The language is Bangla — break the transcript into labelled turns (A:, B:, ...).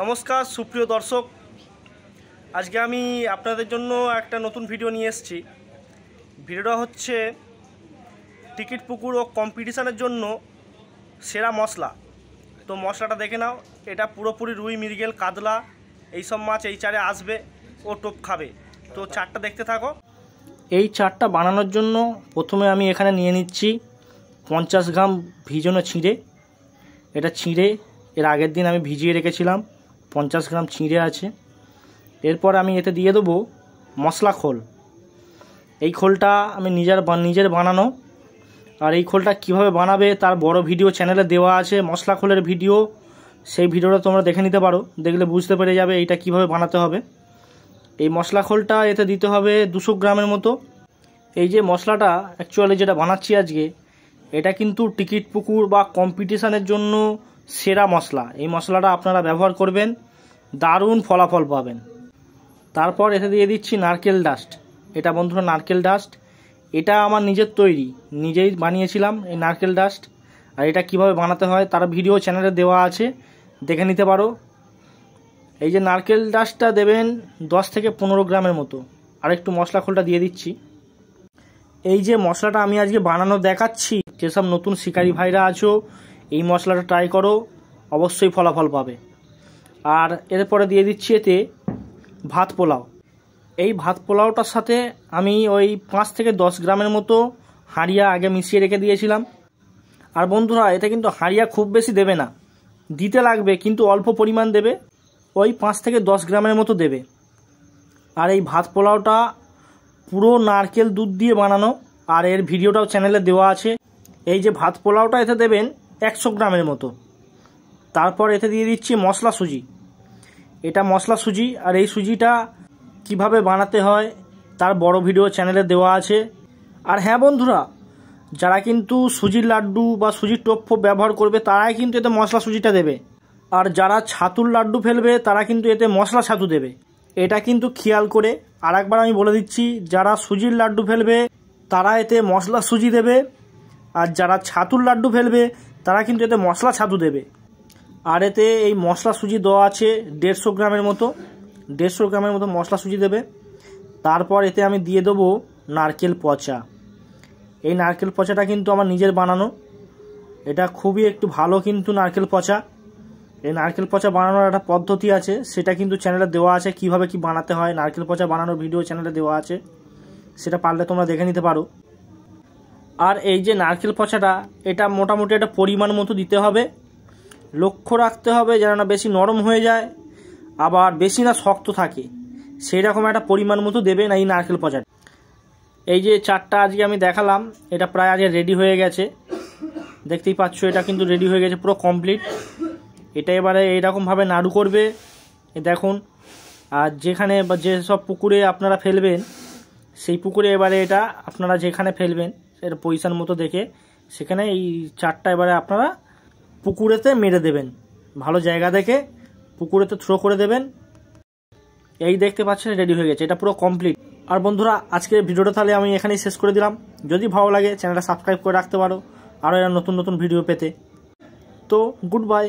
A: নমস্কার সুপ্রিয় দর্শক, আজকে আমি আপনাদের জন্য একটা নতুন ভিডিও নিয়ে এসেছি। ভিডিওটা হচ্ছে টিকিট পুকুর ও কম্পিটিশানের জন্য সেরা মশলা। তো মশলাটা দেখে নাও। এটা পুরোপুরি রুই, মৃগেল, কাতলা এইসব মাছ এই চারে আসবে ও টোপ খাবে। তো চারটা দেখতে থাকো। এই চারটা বানানোর জন্য প্রথমে আমি এখানে নিয়ে নিচ্ছি 50 গ্রাম ভিজানো চিঁড়ে। এটা চিঁড়ে এর আগের দিন আমি ভিজিয়ে রেখেছিলাম, 50 গ্রাম চিঁড়ে আছে। এরপর আমি এতে দিয়ে দেবো মশলা খোল। এই খোলটা আমি নিজের বানানো, আর এই খোলটা কিভাবে বানাবে তার বড় ভিডিও চ্যানেলে দেওয়া আছে, মশলা খোলের ভিডিও। সেই ভিডিওটা তোমরা দেখে নিতে পারো, দেখলে বুঝতে পেরে যাবে এইটা কিভাবে বানাতে হবে। এই মশলা খোলটা এতে দিতে হবে 200 গ্রামের মতো। এই যে মশলাটা অ্যাকচুয়ালি যেটা বানাচ্ছি আজকে, এটা কিন্তু টিকিট পুকুর বা কম্পিটিশানের জন্য সেরা মশলা। এই মশলাটা আপনারা ব্যবহার করবেন, দারুণ ফলাফল পাবেন। তারপর এতে দিয়ে দিচ্ছি নারকেল ডাস্ট। এটা বন্ধুরা নারকেল ডাস্ট, এটা আমার নিজের তৈরি, নিজেই বানিয়েছিলাম এই নারকেল ডাস্ট। আর এটা কিভাবে বানাতে হয় তার ভিডিও চ্যানেলে দেওয়া আছে, দেখে নিতে পারো। এই যে নারকেল ডাস্টটা দেবেন 10 থেকে 15 গ্রামের মতো। আর একটু মশলা খোলটা দিয়ে দিচ্ছি। এই যে মশলাটা আমি আজকে বানানো দেখাচ্ছি, যেসব নতুন শিকারি ভাইরা আছো এই মশলাটা ট্রাই করো, অবশ্যই ফলাফল পাবে। আর এরপরে দিয়ে দিচ্ছি এতে ভাত পোলাও। এই ভাত পোলাওটার সাথে আমি ওই 5 থেকে 10 গ্রামের মতো হাঁড়িয়া আগে মিশিয়ে রেখে দিয়েছিলাম। আর বন্ধুরা এতে কিন্তু হাঁড়িয়া খুব বেশি দেবে না, দিতে লাগবে কিন্তু অল্প পরিমাণ দেবে, ওই 5 থেকে 10 গ্রামের মতো দেবে। আর এই ভাত পোলাওটা পুরো নারকেল দুধ দিয়ে বানানো, আর এর ভিডিওটাও চ্যানেলে দেওয়া আছে। এই যে ভাত পোলাওটা এতে দেবেন 100 গ্রামের মতো। তারপর এতে দিয়ে দিচ্ছি মশলা সুজি। এটা মশলা সুজি, আর এই সুজিটা কিভাবে বানাতে হয় তার বড় ভিডিও চ্যানেলে দেওয়া আছে। আর হ্যাঁ বন্ধুরা, যারা কিন্তু সুজির লাড্ডু বা সুজির টোপ ব্যবহার করবে তারাই কিন্তু এতে মশলা সুজিটা দেবে। আর যারা ছাতুর লাড্ডু ফেলবে তারা কিন্তু এতে মশলা ছাতু দেবে। এটা কিন্তু খেয়াল করে আর একবার আমি বলে দিচ্ছি, যারা সুজির লাড্ডু ফেলবে তারা এতে মশলা সুজি দেবে, আর যারা ছাতুর লাড্ডু ফেলবে তারা কিন্তু এতে মশলা ছাতু দেবে। আর এতে এই মশলা সুজি দেওয়া আছে 150 গ্রামের মতো, 150 গ্রামের মতো মশলা সুজি দেবে। তারপর এতে আমি দিয়ে দেবো নারকেল পচা। এই নারকেল পচাটা কিন্তু আমার নিজের বানানো, এটা খুবই একটু ভালো কিন্তু নারকেল পচা। এই নারকেল পচা বানানোর একটা পদ্ধতি আছে, সেটা কিন্তু চ্যানেলে দেওয়া আছে, কিভাবে কি বানাতে হয় নারকেল পচা বানানোর ভিডিও চ্যানেলে দেওয়া আছে, সেটা পারলে তোমরা দেখে নিতে পারো। আর এই যে নারকেল পচাটা, এটা মোটামুটি একটা পরিমাণ মতো দিতে হবে, লক্ষ্য রাখতে হবে যেন না বেশি নরম হয়ে যায় আবার বেশি না শক্ত থাকে, সেই রকম একটা পরিমাণ মতো দেবে না এই নারকেল পচাটা। এই যে চারটা আজকে আমি দেখালাম, এটা প্রায় আজকে রেডি হয়ে গেছে, দেখতেই পাচ্ছ এটা কিন্তু রেডি হয়ে গেছে, পুরো কমপ্লিট। এটা এবারে এইরকমভাবে নাড়ু করবে, দেখুন। আর যেখানে বা যেসব পুকুরে আপনারা ফেলবেন সেই পুকুরে এবারে এটা আপনারা যেখানে ফেলবেন সেটা পজিশন মতো দেখে সেখানে এই চারটা এবারে আপনারা পুকুরেতে মেরে দেবেন, ভালো জায়গা দেখে পুকুরেতে থ্রো করে দেবেন। এই দেখতে পাচ্ছেন রেডি হয়ে গেছে, এটা পুরো কমপ্লিট। আর বন্ধুরা আজকের ভিডিওটা তাহলে আমি এখানেই শেষ করে দিলাম। যদি ভালো লাগে চ্যানেলটা সাবস্ক্রাইব করে রাখতে পারো আরও এরা নতুন নতুন ভিডিও পেতে। তো গুড বাই।